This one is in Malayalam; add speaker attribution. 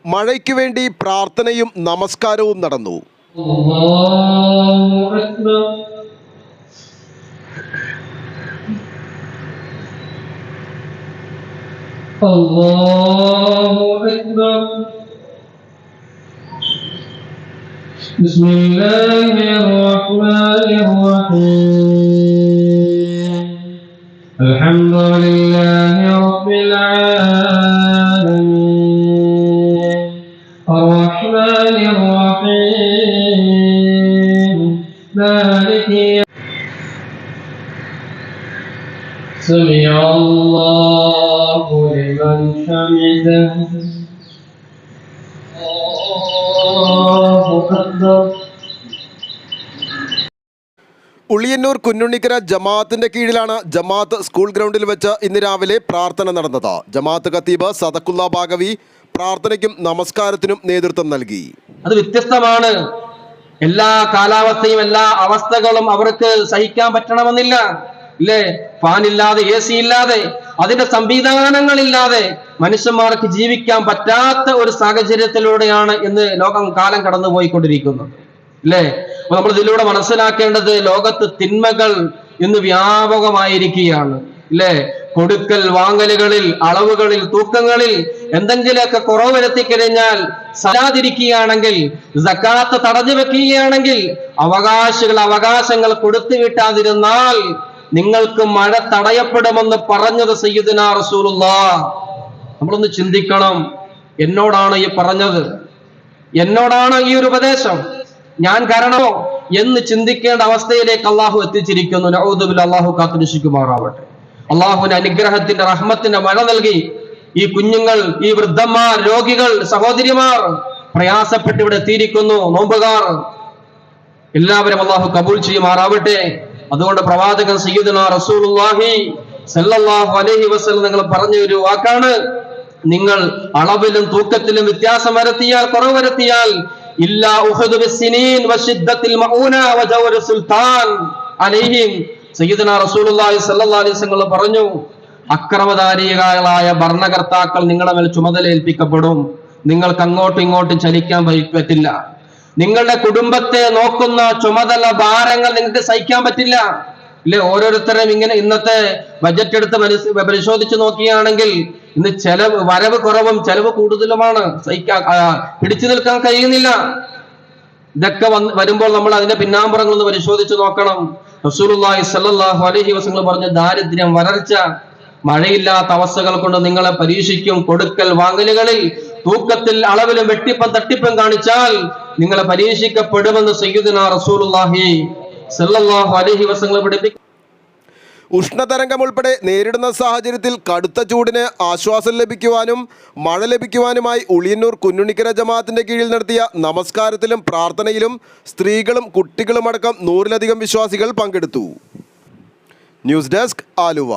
Speaker 1: മഴയ്ക്ക് വേണ്ടി പ്രാർത്ഥനയും നമസ്കാരവും നടന്നു.
Speaker 2: അല്ലാഹു അക്ബർ. ബിസ്മില്ലാഹിർ റഹ്മാനിർ റഹീം. അൽഹംദുലില്ലാഹി റബ്ബിൽ ആലമീൻ അർറഹ്മാനിർ റഹീം മാലികി സമിഅ അല്ലാഹു ലിമൻ ഹമിദഹു. അല്ലാഹു അക്ബർ.
Speaker 1: ഉളിയന്നൂർ കുഞ്ഞുണ്ണിക്കര ജമാഅത്തിന്റെ കീഴിലാണ് ജമാഅത്ത് സ്കൂൾ ഗ്രൗണ്ടിൽ വെച്ച് ഇന്ന് രാവിലെ പ്രാർത്ഥന നടന്നത്. ജമാഅത്ത് ഖത്തീബ് സദഖുള്ള ബാഗവി പ്രാർത്ഥനയ്ക്കും നമസ്കാരത്തിനും നേതൃത്വം നൽകി.
Speaker 3: അത് വ്യത്യസ്തമാണ്. എല്ലാ കാലാവസ്ഥയും എല്ലാ അവസ്ഥകളും അവർക്ക് സഹിക്കാൻ പറ്റണമെന്നില്ല, ഇല്ലേ? ഫാനില്ലാതെ, AC ഇല്ലാതെ, അതിന്റെ സംവിധാനങ്ങളില്ലാതെ മനുഷ്യന്മാർക്ക് ജീവിക്കാൻ പറ്റാത്ത ഒരു സാഹചര്യത്തിലൂടെയാണ് ഇന്ന് ലോകം കാലം കടന്നുപോയിക്കൊണ്ടിരിക്കുന്നത്, ഇല്ലേ? അപ്പൊ നമ്മൾ ഇതിലൂടെ മനസ്സിലാക്കേണ്ടത്, ലോകത്ത് തിന്മകൾ ഇന്ന് വ്യാപകമായിരിക്കുകയാണ്, ഇല്ലേ? കൊടുക്കൽ വാങ്ങലുകളിൽ, അളവുകളിൽ, തൂക്കങ്ങളിൽ എന്തെങ്കിലുമൊക്കെ കുറവ് വരുത്തിക്കഴിഞ്ഞാൽ, സലാതിരിക്കുകയാണെങ്കിൽ, സക്കാത്ത് തടഞ്ഞു വെക്കുകയാണെങ്കിൽ, അവകാശങ്ങൾ കൊടുത്തു വിട്ടാതിരുന്നാൽ നിങ്ങൾക്ക് മഴ തടയപ്പെടുമെന്ന് പറഞ്ഞത് സയ്യിദുനാ റസൂലുള്ളാഹ്. നമ്മളൊന്ന് ചിന്തിക്കണം, എന്നോടാണ് ഈ പറഞ്ഞത്, എന്നോടാണ് ഈ ഒരു ഉപദേശം, ഞാൻ കാരണമോ എന്ന് ചിന്തിക്കേണ്ട അവസ്ഥയിലേക്ക് അള്ളാഹു എത്തിച്ചിരിക്കുന്നു. നഊദു ബില്ലാഹ്, അള്ളാഹു കാത്തുരക്ഷിക്കുമാറാവട്ടെ. അള്ളാഹുവിന്റെ അനുഗ്രഹത്തിന്റെ റഹ്മത്തിന്റെ മഴ നൽകി ഈ കുഞ്ഞുങ്ങൾ, ഈ വൃദ്ധന്മാർ, രോഗികൾ, സഹോദരിമാർ പ്രയാസപ്പെട്ട് ഇവിടെ എത്തിയിരിക്കുന്നു. നോമ്പുകാർ എല്ലാവരും അള്ളാഹു കബൂൽ ചെയ്യുമാറാവട്ടെ. അതുകൊണ്ട് പ്രവാചകൻ സയ്യിദുനാ റസൂലുള്ളാഹി സല്ലല്ലാഹു അലൈഹി വസല്ലം നിങ്ങൾ പറഞ്ഞ ഒരു വാക്കാണ്, നിങ്ങൾ അളവിലും തൂക്കത്തിലും വ്യത്യാസം വരുത്തിയാൽ, കുറവ് വരുത്തിയാൽ, ഇല്ലാ ഉഹദു ബിസ്സിനീൻ വശിദ്ദത്തിൽ മഊന വജവർ സുൽത്താൻ അലൈഹിം. സയ്യിദുനാ റസൂലുള്ളാഹി സല്ലല്ലാഹു അലൈഹി വസല്ലം പറഞ്ഞു, അക്രമധാരികളായ ഭരണകർത്താക്കൾ നിങ്ങളുടെ മേൽ ചുമതലയേൽപ്പിക്കപ്പെടും. നിങ്ങൾക്ക് അങ്ങോട്ടും ഇങ്ങോട്ടും ചലിക്കാൻ പറ്റില്ല. നിങ്ങളുടെ കുടുംബത്തെ നോക്കുന്ന ചുമതല, ഭാരങ്ങൾ നിങ്ങൾക്ക് സഹിക്കാൻ പറ്റില്ല, ഇല്ലേ? ഓരോരുത്തരും ഇങ്ങനെ ഇന്നത്തെ ബജറ്റ് എടുത്ത് പരിശോധിച്ച് നോക്കുകയാണെങ്കിൽ ഇന്ന് വരവ് കുറവും ചെലവ് കൂടുതലുമാണ്. പിടിച്ചു നിൽക്കാൻ കഴിയുന്നില്ല. ഇതൊക്കെ വരുമ്പോൾ നമ്മൾ അതിന്റെ പിന്നാമ്പുറങ്ങൾ ഒന്ന് പരിശോധിച്ച് നോക്കണം. റസൂലുള്ളാഹി സ്വല്ലല്ലാഹു അലൈഹി വസല്ലം പറഞ്ഞ ദാരിദ്ര്യം, വരൾച്ച, മഴയില്ലാത്ത അവസ്ഥകൾ കൊണ്ട് നിങ്ങളെ പരീക്ഷിക്കും. കൊടുക്കൽ വാങ്ങലുകളിൽ, തൂക്കത്തിൽ, അളവിലും വെട്ടിപ്പും തട്ടിപ്പും കാണിച്ചാൽ നിങ്ങളെ പരീക്ഷിക്കപ്പെടുമെന്ന് സയ്യിദുനാ റസൂലുള്ളാഹി സ്വല്ലല്ലാഹു അലൈഹി വസല്ലം പഠിപ്പിച്ചു.
Speaker 1: ഉഷ്ണതരംഗം ഉൾപ്പെടെ നേരിടുന്ന സാഹചര്യത്തിൽ കടുത്ത ചൂടിന് ആശ്വാസം ലഭിക്കുവാനും മഴ ലഭിക്കുവാനുമായി ഉളിയന്നൂർ കുഞ്ഞുണ്ണിക്കര ജമാഅത്തിന്റെ കീഴിൽ നടത്തിയ നമസ്കാരത്തിലും പ്രാർത്ഥനയിലും സ്ത്രീകളും കുട്ടികളുമടക്കം 100-ലധികം വിശ്വാസികൾ പങ്കെടുത്തു. News desk, Aluva.